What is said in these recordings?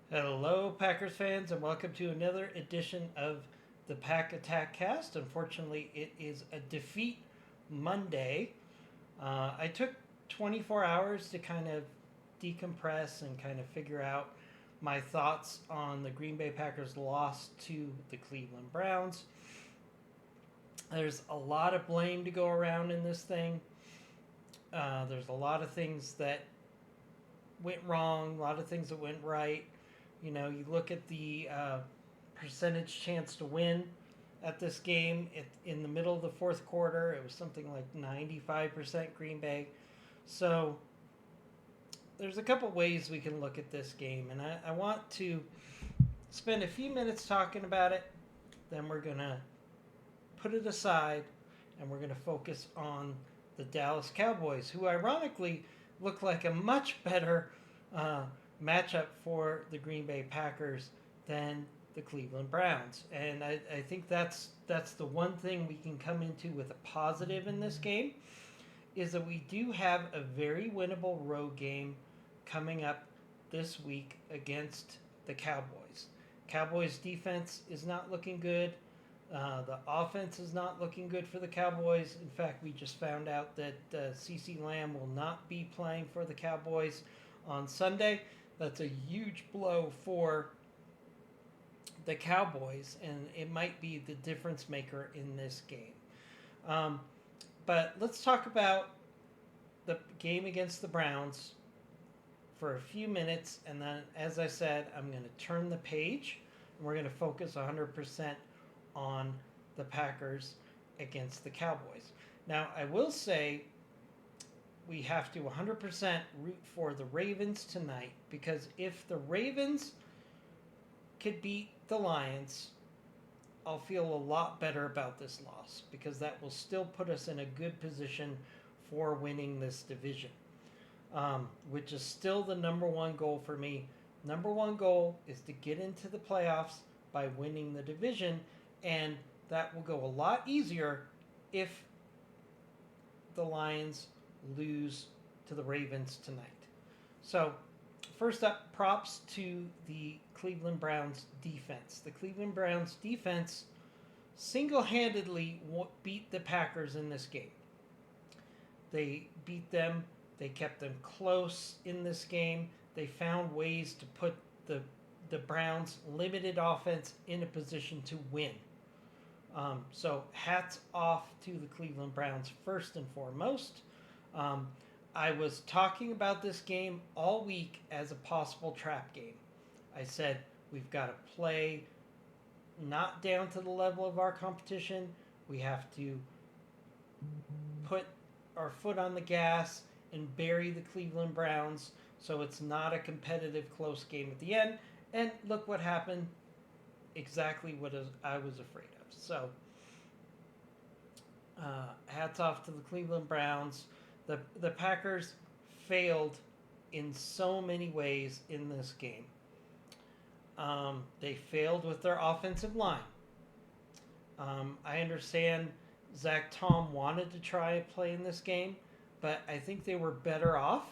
Hello, Packers fans, and welcome to another edition of the Pack Attack Cast. Unfortunately, it is a defeat Monday. I took 24 hours to kind of decompress and kind of figure out my thoughts on the Green Bay Packers' loss to the Cleveland Browns. There's a lot of blame to go around in this thing. There's a lot of things that went wrong, a lot of things that went right. You know, you look at the percentage chance to win at this game in the middle of the fourth quarter. It was something like 95% Green Bay. So there's a couple ways we can look at this game, and I want to spend a few minutes talking about it. Then we're going to put it aside and we're going to focus on the Dallas Cowboys, who ironically look like a much better matchup for the Green Bay Packers than the Cleveland Browns. And I think that's the one thing we can come into with a positive in this game is that we do have a very winnable road game coming up this week against the Cowboys. Cowboys defense is not looking good. The offense is not looking good for the Cowboys. In fact, we just found out that CeCe Lamb will not be playing for the Cowboys on Sunday. That's a huge blow for the Cowboys, and it might be the difference maker in this game. But let's talk about the game against the Browns for a few minutes, and then, as I said, I'm going to turn the page, and we're going to focus 100% on the Packers against the Cowboys. Now, I will say we have to 100% root for the Ravens tonight, because if the Ravens could beat the Lions, I'll feel a lot better about this loss, because that will still put us in a good position for winning this division, which is still the number one goal for me. Number one goal is to get into the playoffs by winning the division, and that will go a lot easier if the Lions lose to the Ravens tonight. So, first up, props to the Cleveland Browns defense. The Cleveland Browns defense single-handedly beat the Packers in this game. They beat them. They kept them close in this game. They found ways to put the Browns' limited offense in a position to win. So hats off to the Cleveland Browns first and foremost. I was talking about this game all week as a possible trap game. I said we've got to play not down to the level of our competition. We have to put our foot on the gas and bury the Cleveland Browns so it's not a competitive close game at the end. And look what happened. Exactly what I was afraid of. So, hats off to the Cleveland Browns. The Packers failed in so many ways in this game. They failed with their offensive line. I understand Zach Tom wanted to try and play in this game, but I think they were better off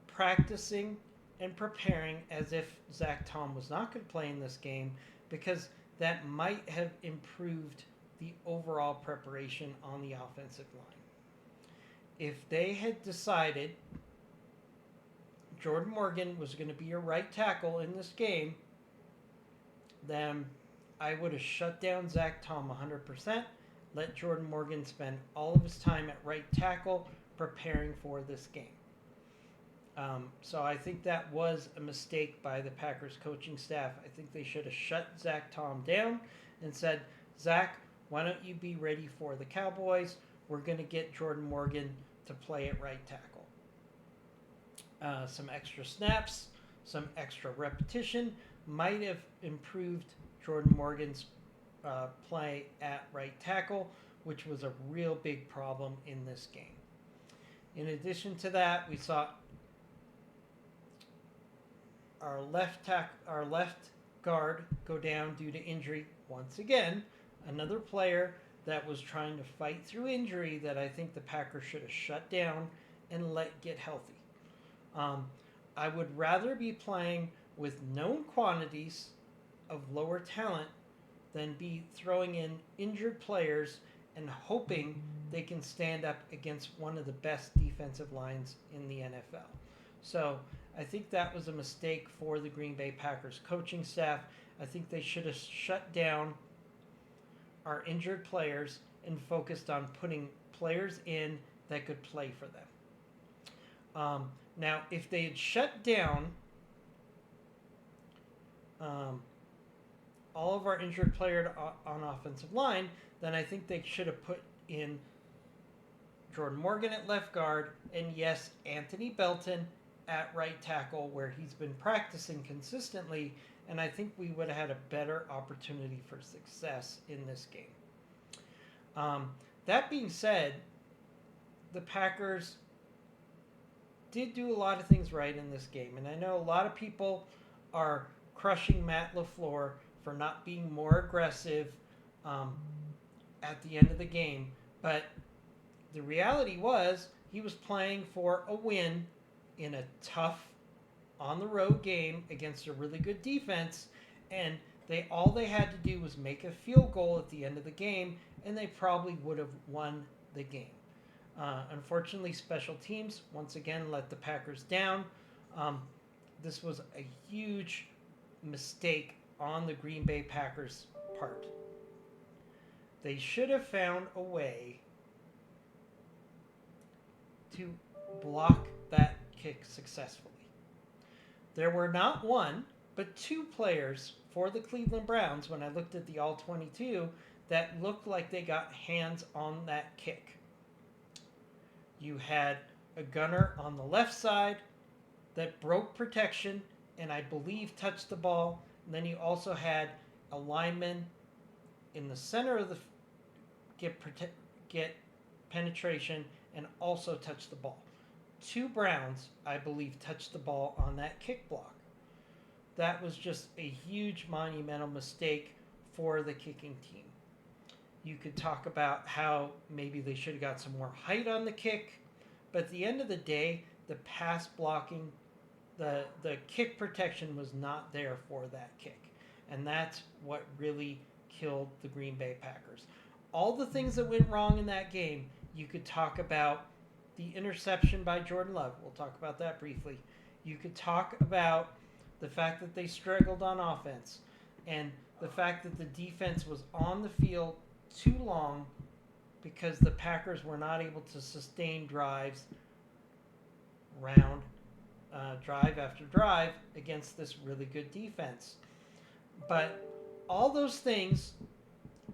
practicing and preparing as if Zach Tom was not going to play in this game, because that might have improved the overall preparation on the offensive line. If they had decided Jordan Morgan was going to be a right tackle in this game, then I would have shut down Zach Tom 100%, let Jordan Morgan spend all of his time at right tackle preparing for this game. So I think that was a mistake by the Packers coaching staff. I think they should have shut Zach Tom down and said, Zach, why don't you be ready for the Cowboys? We're going to get Jordan Morgan to play at right tackle. Some extra snaps, some extra repetition might have improved Jordan Morgan's play at right tackle, which was a real big problem in this game. In addition to that, we saw our left guard go down due to injury once again. Another player that was trying to fight through injury that I think the Packers should have shut down and let get healthy. I would rather be playing with known quantities of lower talent than be throwing in injured players and hoping they can stand up against one of the best defensive lines in the NFL. So I think that was a mistake for the Green Bay Packers coaching staff. I think they should have shut down our injured players and focused on putting players in that could play for them. Now, if they had shut down all of our injured players on offensive line, then I think they should have put in Jordan Morgan at left guard, and yes, Anthony Belton at right tackle, where he's been practicing consistently, and I think we would have had a better opportunity for success in this game. That being said, the Packers did do a lot of things right in this game, and I know a lot of people are crushing Matt LaFleur for not being more aggressive at the end of the game, but the reality was he was playing for a win in a tough on-the-road game against a really good defense, and all they had to do was make a field goal at the end of the game, and they probably would have won the game. Unfortunately, special teams once again let the Packers down. This was a huge mistake on the Green Bay Packers' part. They should have found a way to block that kick successfully. There were not one, but two players for the Cleveland Browns, when I looked at the All-22, that looked like they got hands on that kick. You had a gunner on the left side that broke protection and I believe touched the ball. And then you also had a lineman in the center of the get penetration and also touch the ball. Two Browns, I believe, touched the ball on that kick block. That was just a huge monumental mistake for the kicking team. You could talk about how maybe they should have got some more height on the kick, but at the end of the day, the pass blocking, the kick protection was not there for that kick. And that's what really killed the Green Bay Packers. All the things that went wrong in that game, you could talk about the interception by Jordan Love. We'll talk about that briefly. You could talk about the fact that they struggled on offense and the fact that the defense was on the field too long because the Packers were not able to sustain drives drive after drive against this really good defense. But all those things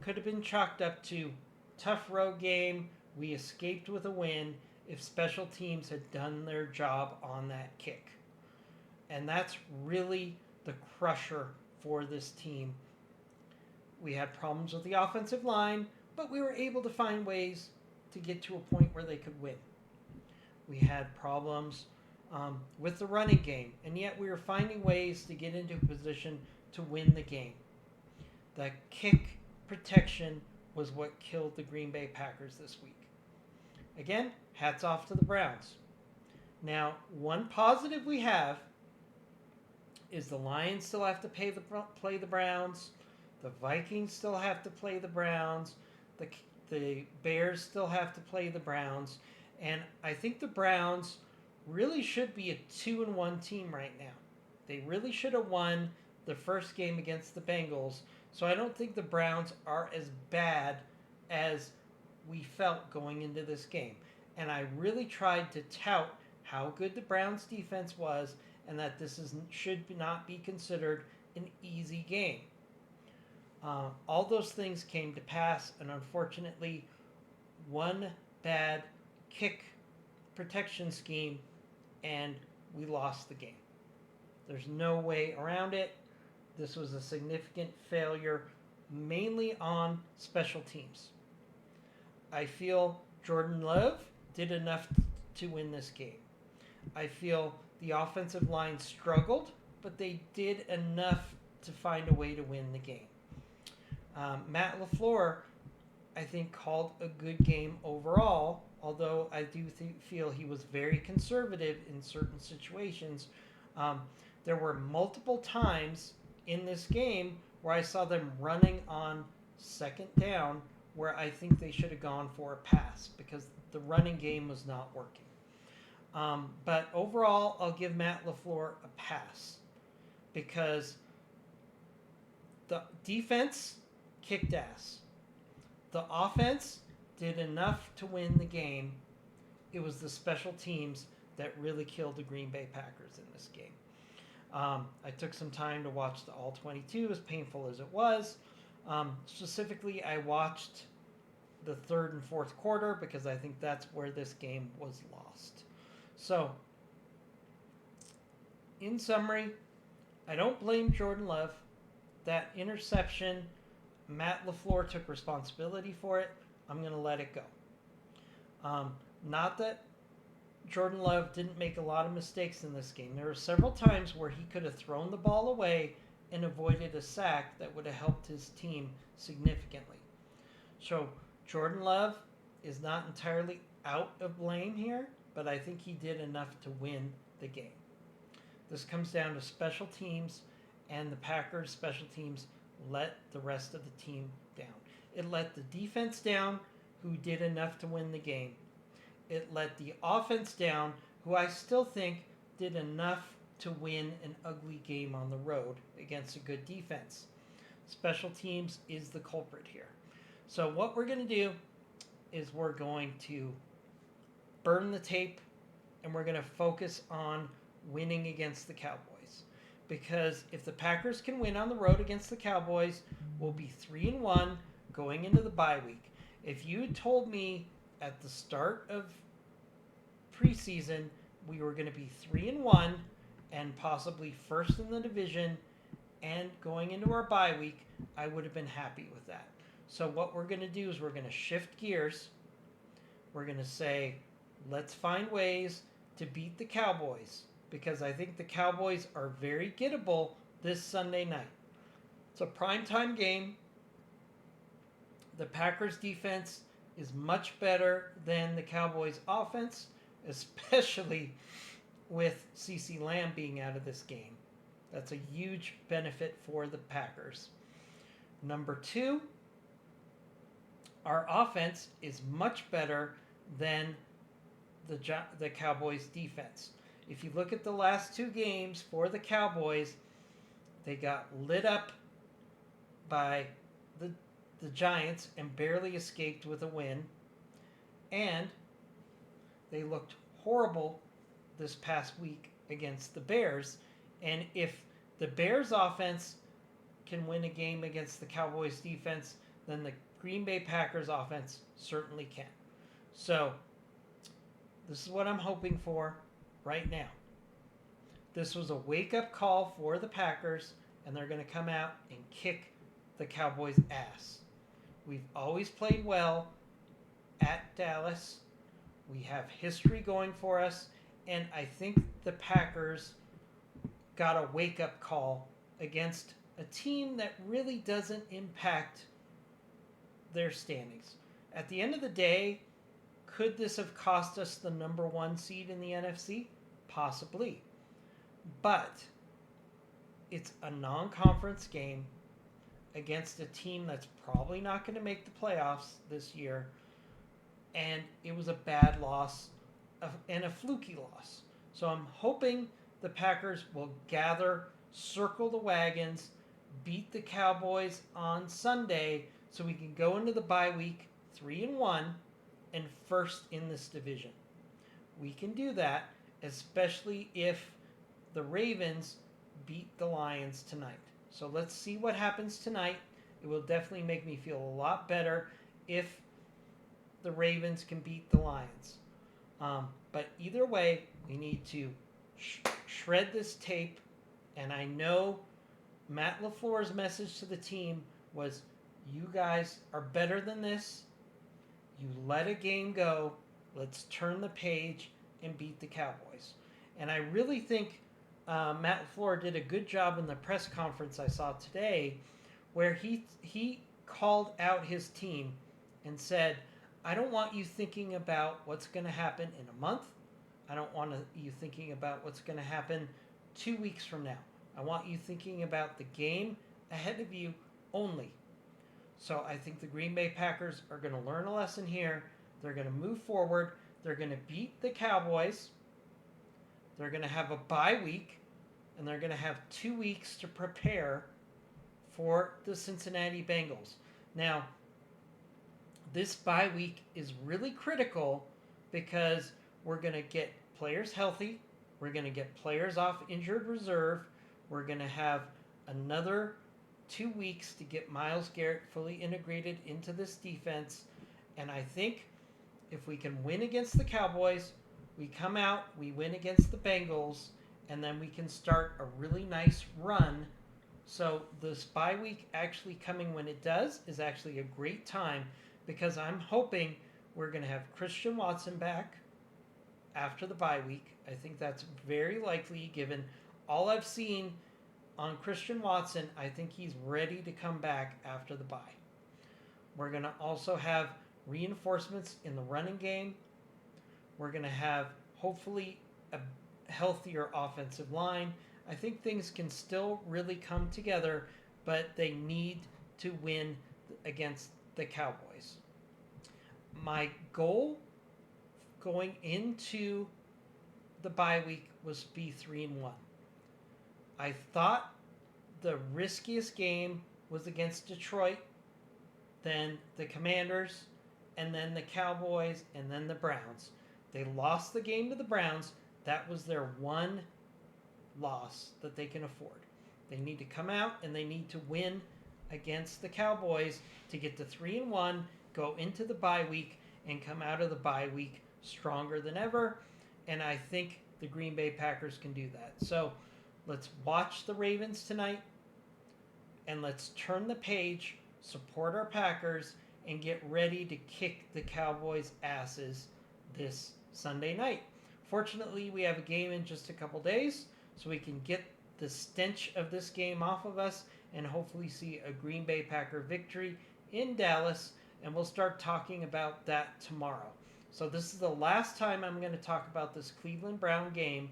could have been chalked up to tough road game. We escaped with a win if special teams had done their job on that kick. And that's really the crusher for this team. We had problems with the offensive line, but we were able to find ways to get to a point where they could win. We had problems with the running game, and yet we were finding ways to get into a position to win the game. The kick protection was what killed the Green Bay Packers this week. Again, hats off to the Browns. Now, one positive we have is the Lions still have to play the Browns. The Vikings still have to play the Browns. The Bears still have to play the Browns. And I think the Browns really should be a 2-1 team right now. They really should have won the first game against the Bengals. So I don't think the Browns are as bad as we felt going into this game. And I really tried to tout how good the Browns defense was and that this should not be considered an easy game. All those things came to pass, and unfortunately, one bad kick protection scheme, and we lost the game. There's no way around it. This was a significant failure, mainly on special teams. I feel Jordan Love did enough to win this game. I feel the offensive line struggled, but they did enough to find a way to win the game. Matt LaFleur, I think, called a good game overall, although I do feel he was very conservative in certain situations. There were multiple times in this game where I saw them running on second down where I think they should have gone for a pass because the running game was not working. But overall, I'll give Matt LaFleur a pass because the defense kicked ass. The offense did enough to win the game. It was the special teams that really killed the Green Bay Packers in this game. I took some time to watch the all 22, as painful as it was. Specifically, I watched the third and fourth quarter because I think that's where this game was lost. So, in summary, I don't blame Jordan Love. That interception, Matt LaFleur took responsibility for it. I'm going to let it go. Not that Jordan Love didn't make a lot of mistakes in this game. There were several times where he could have thrown the ball away and avoided a sack that would have helped his team significantly. So Jordan Love is not entirely out of blame here, but I think he did enough to win the game. This comes down to special teams, and the Packers' special teams let the rest of the team down. It let the defense down, who did enough to win the game. It let the offense down, who I still think did enough to win an ugly game on the road against a good defense. Special teams is the culprit here. So what we're going to do is we're going to burn the tape and we're going to focus on winning against the Cowboys. Because if the Packers can win on the road against the Cowboys, we'll be 3-1 going into the bye week. If you had told me at the start of preseason we were going to be 3-1 and possibly first in the division and going into our bye week, I would have been happy with that. So what we're going to do is we're going to shift gears. We're going to say, let's find ways to beat the Cowboys because I think the Cowboys are very gettable this Sunday night. It's a primetime game. The Packers defense is much better than the Cowboys offense, especially with CeCe Lamb being out of this game. That's a huge benefit for the Packers. Number two, our offense is much better than the Cowboys defense. If you look at the last two games for the Cowboys, they got lit up by the Giants and barely escaped with a win. And they looked horrible this past week against the Bears. And if the Bears offense can win a game against the Cowboys defense, then the Green Bay Packers offense certainly can. So this is what I'm hoping for right now. This was a wake-up call for the Packers, and they're going to come out and kick the Cowboys' ass. We've always played well at Dallas. We have history going for us, and I think the Packers got a wake-up call against a team that really doesn't impact their standings. At the end of the day, could this have cost us the number one seed in the NFC? Possibly. But it's a non-conference game against a team that's probably not going to make the playoffs this year. And it was a bad loss and a fluky loss. So I'm hoping the Packers will gather, circle the wagons, beat the Cowboys on Sunday so we can go into the bye week 3-1 and first in this division. We can do that, especially if the Ravens beat the Lions tonight. So let's see what happens tonight. It will definitely make me feel a lot better if the Ravens can beat the Lions. But either way, we need to shred this tape. And I know Matt LaFleur's message to the team was, you guys are better than this. You let a game go. Let's turn the page and beat the Cowboys. And I really think Matt LaFleur did a good job in the press conference I saw today where he called out his team and said, I don't want you thinking about what's going to happen in a month. I don't want you thinking about what's going to happen 2 weeks from now. I want you thinking about the game ahead of you only. So I think the Green Bay Packers are going to learn a lesson here. They're going to move forward. They're going to beat the Cowboys. They're going to have a bye week, and they're going to have 2 weeks to prepare for the Cincinnati Bengals. Now, this bye week is really critical because we're going to get players healthy. We're going to get players off injured reserve. We're going to have another 2 weeks to get Myles Garrett fully integrated into this defense. And I think if we can win against the Cowboys, we come out, we win against the Bengals, and then we can start a really nice run. So this bye week actually coming when it does is actually a great time because I'm hoping we're going to have Christian Watson back after the bye week. I think that's very likely given all I've seen on Christian Watson. I think he's ready to come back after the bye. We're going to also have reinforcements in the running game. We're going to have hopefully a healthier offensive line. I think things can still really come together, but they need to win against the Cowboys. My goal going into the bye week was be 3-1. I thought the riskiest game was against Detroit, then the Commanders, and then the Cowboys, and then the Browns. They lost the game to the Browns. That was their one loss that they can afford. They need to come out and they need to win against the Cowboys to get to 3-1, go into the bye week, and come out of the bye week stronger than ever. And I think the Green Bay Packers can do that. So let's watch the Ravens tonight, and let's turn the page, support our Packers, and get ready to kick the Cowboys' asses this Sunday night. Fortunately, we have a game in just a couple days, so we can get the stench of this game off of us and hopefully see a Green Bay Packer victory in Dallas, and we'll start talking about that tomorrow. So this is the last time I'm going to talk about this Cleveland Brown game.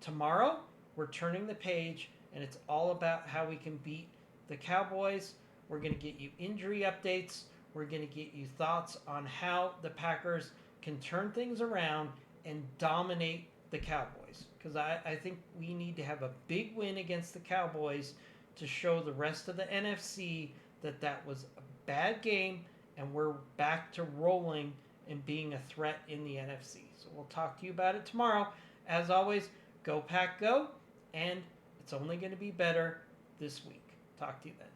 Tomorrow, we're turning the page, and it's all about how we can beat the Cowboys. We're going to get you injury updates. We're going to get you thoughts on how the Packers can turn things around and dominate the Cowboys. Because I think we need to have a big win against the Cowboys to show the rest of the NFC that that was a bad game and we're back to rolling and being a threat in the NFC. So we'll talk to you about it tomorrow. As always, go Pack Go, and it's only going to be better this week. Talk to you then.